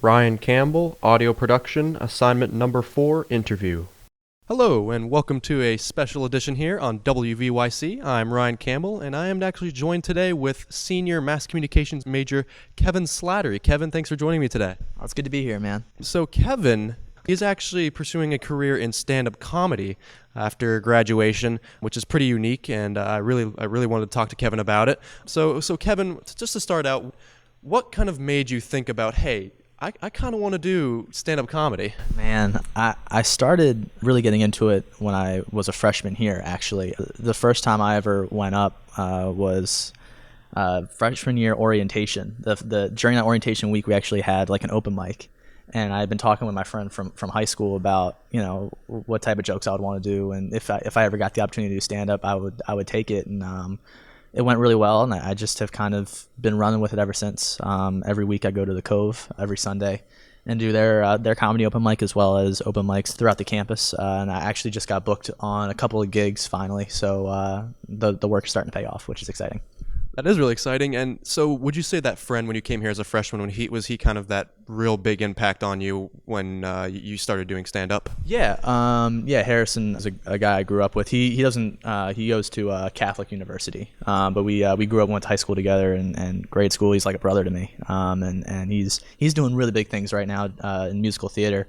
Ryan Campbell, audio production, assignment number 4, interview. Hello, and welcome to a special edition here on WVYC. I'm Ryan Campbell, and I am actually joined today with senior mass communications major Kevin Slattery. Kevin, thanks for joining me today. Oh, it's good to be here, man. So Kevin is actually pursuing a career in stand-up comedy after graduation, which is pretty unique, and I really wanted to talk to Kevin about it. So Kevin, just to start out, what kind of made you think about, hey, I kind of want to do stand-up comedy? Man, I started really getting into it when I was a freshman here, actually. The first time I ever went up was freshman year orientation. During that orientation week, we actually had like an open mic. And I had been talking with my friend from high school about, you know, what type of jokes I would want to do. And if I ever got the opportunity to do stand-up, I would take it. And it went really well, and I just have kind of been running with it ever since. Every week I go to the Cove every Sunday and do their comedy open mic as well as open mics throughout the campus. And I actually just got booked on a couple of gigs finally, so the work is starting to pay off, which is exciting. That is really exciting. And so would you say that friend, when you came here as a freshman, was he kind of that real big impact on you when you started doing stand-up? Yeah, Harrison is a guy I grew up with. He goes to Catholic University, but we grew up, went to high school together and grade school. He's like a brother to me, and he's doing really big things right now in musical theater.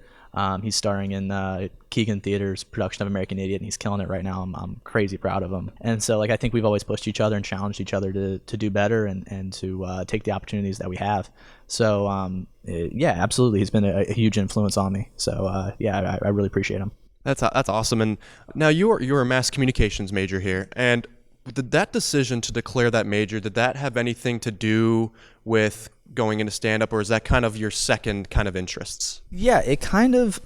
He's starring in Keegan Theater's production of American Idiot, and he's killing it right now. I'm crazy proud of him. And so, like, I think we've always pushed each other and challenged each other to do better and to take the opportunities that we have. So, yeah, absolutely. He's been a huge influence on me. So, I really appreciate him. That's awesome. And now you're a mass communications major here, and did that decision to declare that major, did that have anything to do with going into stand-up, or is that kind of your second kind of interests? Yeah, it kind of,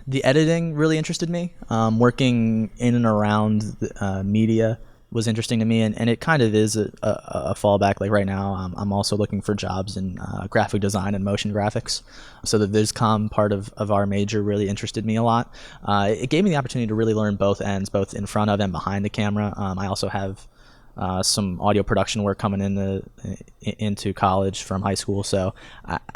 the editing really interested me. Working in and around media was interesting to me, and it kind of is a fallback. Like right now, I'm also looking for jobs in graphic design and motion graphics. So the VisCom part of our major really interested me a lot. It gave me the opportunity to really learn both ends, both in front of and behind the camera. I also have some audio production work coming into college from high school. So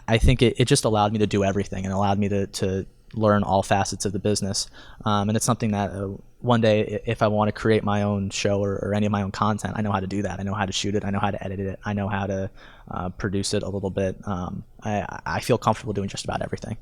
I think it just allowed me to do everything and allowed me to learn all facets of the business. And it's something that one day, if I want to create my own show or any of my own content, I know how to do that. I know how to shoot it. I know how to edit it. I know how to produce it a little bit. I feel comfortable doing just about everything.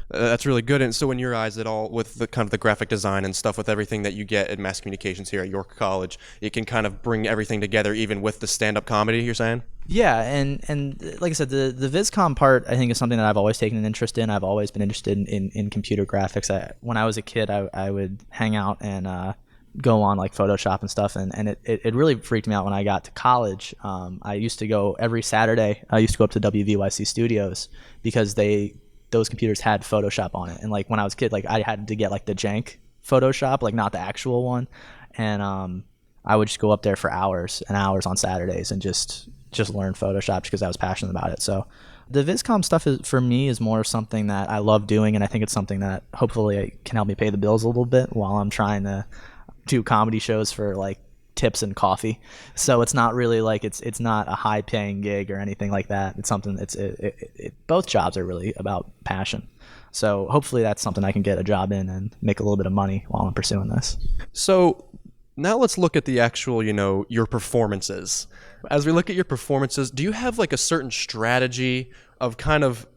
That's really good. And so in your eyes at all, with the kind of the graphic design and stuff, with everything that you get at mass communications here at York College, it can kind of bring everything together, even with the stand-up comedy, you're saying? Yeah, and like I said, the VisCom part, I think, is something that I've always taken an interest in. I've always been interested in computer graphics. When I was a kid, I would hang out and go on like Photoshop and stuff, and it really freaked me out when I got to college. I used to go every Saturday. I used to go up to WVYC Studios because those computers had Photoshop on it. And like when I was a kid, like I had to get like the jank Photoshop, like not the actual one. And I would just go up there for hours and hours on Saturdays and just learn Photoshop because I was passionate about it. So the VisCom stuff for me is more something that I love doing, and I think it's something that hopefully can help me pay the bills a little bit while I'm trying to do comedy shows for like tips and coffee. So it's not really like it's not a high paying gig or anything like that. It's something both jobs are really about passion. So hopefully that's something I can get a job in and make a little bit of money while I'm pursuing this. So now let's look at the actual, your performances. As we look at your performances, do you have like a certain strategy of kind of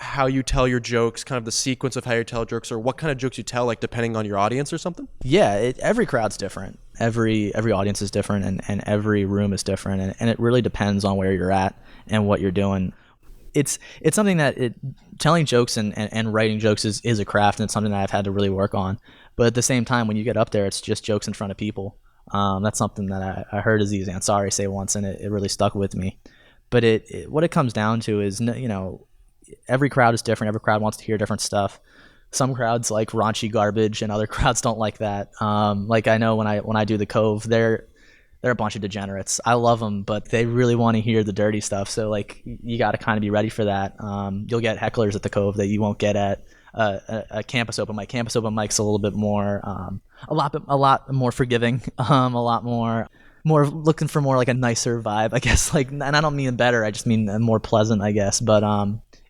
how you tell your jokes, kind of the sequence of how you tell jokes, or what kind of jokes you tell, like depending on your audience or something? Yeah, every crowd's different. Every audience is different, and every room is different, and it really depends on where you're at and what you're doing. It's something that telling jokes and writing jokes is a craft, and it's something that I've had to really work on. But at the same time, when you get up there, it's just jokes in front of people. That's something that I heard Aziz Ansari say once, and it really stuck with me. But what it comes down to is, every crowd is different. Every crowd wants to hear different stuff. Some crowds like raunchy garbage, and other crowds don't like that. Like I know when I do the Cove, they're a bunch of degenerates. I love them, but they really want to hear the dirty stuff. So like you got to kind of be ready for that. You'll get hecklers at the Cove that you won't get at a campus open mic. Campus open mic's a little bit more, a lot more forgiving, a lot more looking for more like a nicer vibe, I guess. Like, and I don't mean better, I just mean more pleasant, I guess. But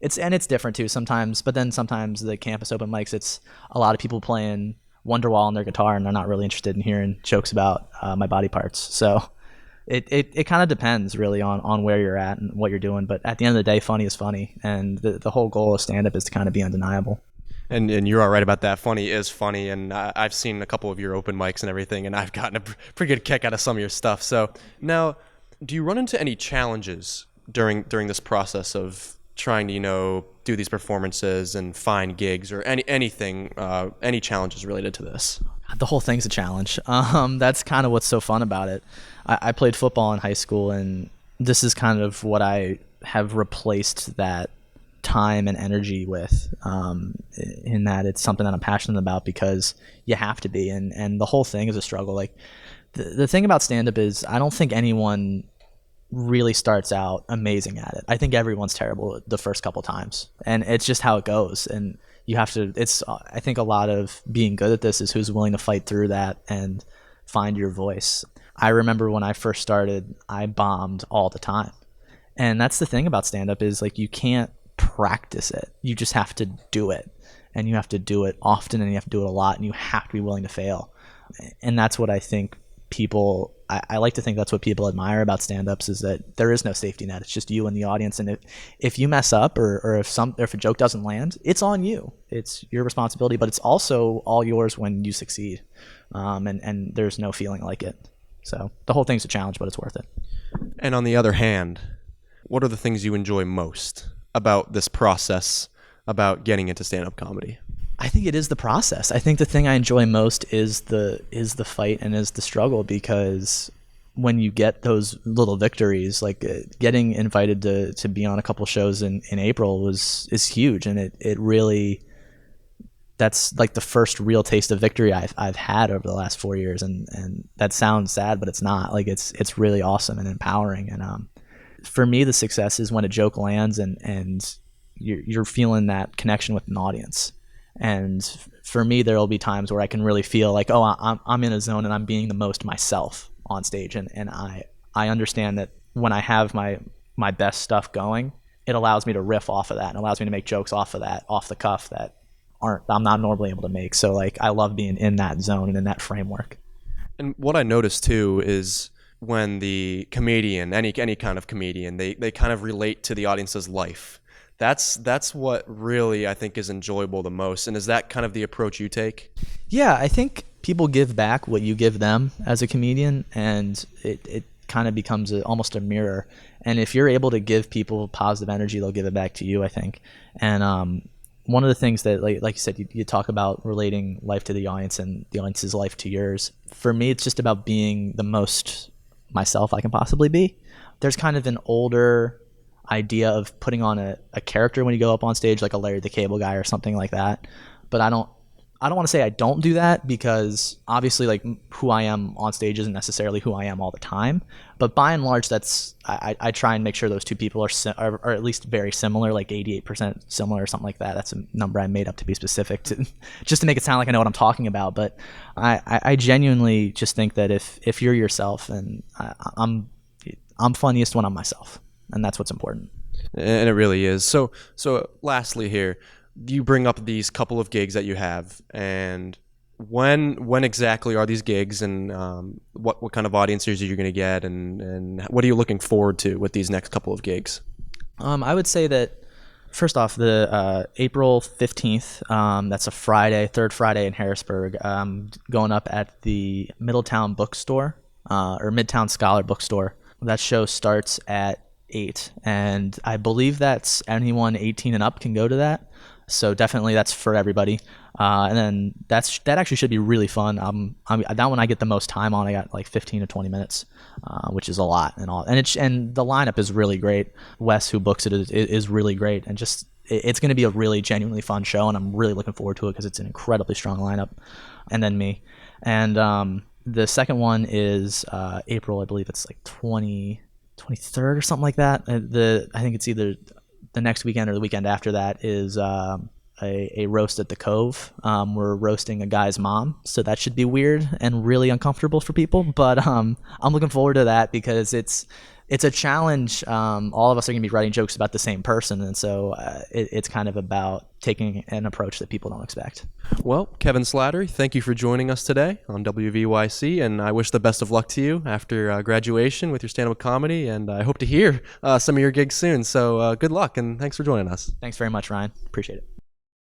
It's different too sometimes, but then sometimes the campus open mics, it's a lot of people playing Wonderwall on their guitar, and they're not really interested in hearing jokes about my body parts. So it kind of depends really on where you're at and what you're doing. But at the end of the day, funny is funny, and the whole goal of stand up is to kind of be undeniable. And you're all right about that. Funny is funny, and I've seen a couple of your open mics and everything, and I've gotten a pretty good kick out of some of your stuff. So now, do you run into any challenges during this process of trying to do these performances and find gigs or anything, any challenges related to this? The whole thing's a challenge. That's kind of what's so fun about it. I played football in high school, and this is kind of what I have replaced that time and energy with, in that it's something that I'm passionate about because you have to be, and the whole thing is a struggle. Like the thing about stand-up is I don't think anyone really starts out amazing at it. I think everyone's terrible the first couple times, and it's just how it goes. And you have to, I think a lot of being good at this is who's willing to fight through that and find your voice. I remember when I first started, I bombed all the time. And that's the thing about stand-up is like you can't practice it. You just have to do it. And you have to do it often, and you have to do it a lot, and you have to be willing to fail. And that's what I think I like to think that's what people admire about stand-ups, is that there is no safety net. It's just you and the audience. And if you mess up or if a joke doesn't land, it's on you. It's your responsibility, but it's also all yours when you succeed. And there's no feeling like it. So the whole thing's a challenge, but it's worth it. And on the other hand, what are the things you enjoy most about this process, about getting into stand-up comedy? I think it is the process. I think the thing I enjoy most is the fight and is the struggle, because when you get those little victories, like getting invited to be on a couple shows in April is huge, and it really, that's like the first real taste of victory I've had over the last 4 years, and that sounds sad, but it's not. Like it's really awesome and empowering. And for me, the success is when a joke lands and you're feeling that connection with an audience. And for me, there will be times where I can really feel like, oh, I'm in a zone and I'm being the most myself on stage. And I understand that when I have my best stuff going, it allows me to riff off of that and allows me to make jokes off of that, off the cuff, that I'm not normally able to make. So like, I love being in that zone and in that framework. And what I noticed too is when the comedian, any kind of comedian, they kind of relate to the audience's life. That's what really I think is enjoyable the most. And is that kind of the approach you take? Yeah, I think people give back what you give them as a comedian, and it kind of becomes almost a mirror. And if you're able to give people positive energy, they'll give it back to you, I think. And one of the things that, like you said, you talk about relating life to the audience and the audience's life to yours. For me, it's just about being the most myself I can possibly be. There's kind of an older idea of putting on a character when you go up on stage, like a Larry the Cable Guy or something like that. But I don't want to say I don't do that, because obviously like who I am on stage isn't necessarily who I am all the time. But by and large, that's I try and make sure those two people are at least very similar, like 88% similar or something like that. That's a number I made up to be specific, just to make it sound like I know what I'm talking about. But I genuinely just think that if you're yourself, and I'm funniest when I'm myself. And that's what's important. And it really is. So lastly here, you bring up these couple of gigs that you have, and when exactly are these gigs, and what kind of audiences are you going to get, and what are you looking forward to with these next couple of gigs? I would say that first off, the April 15th, that's a Friday, third Friday in Harrisburg, going up at the Middletown Bookstore, or Midtown Scholar Bookstore. That show starts at 8, and I believe that's anyone 18 and up can go to that, so definitely that's for everybody. And then that actually should be really fun. That one I get the most time on. I got like 15 to 20 minutes, which is a lot, and the lineup is really great. Wes, who books it, is really great, and just it's going to be a really genuinely fun show, and I'm really looking forward to it because it's an incredibly strong lineup. And then me, and the second one is April, I believe it's like 23rd or something like that. I think it's either the next weekend or the weekend after that is a roast at the Cove. We're roasting a guy's mom, so that should be weird and really uncomfortable for people. But I'm looking forward to that because it's a challenge. All of us are going to be writing jokes about the same person, and so it's kind of about taking an approach that people don't expect. Well, Kevin Slattery, thank you for joining us today on WVYC, and I wish the best of luck to you after graduation with your stand-up comedy, and I hope to hear some of your gigs soon. So good luck, and thanks for joining us. Thanks very much, Ryan. Appreciate it.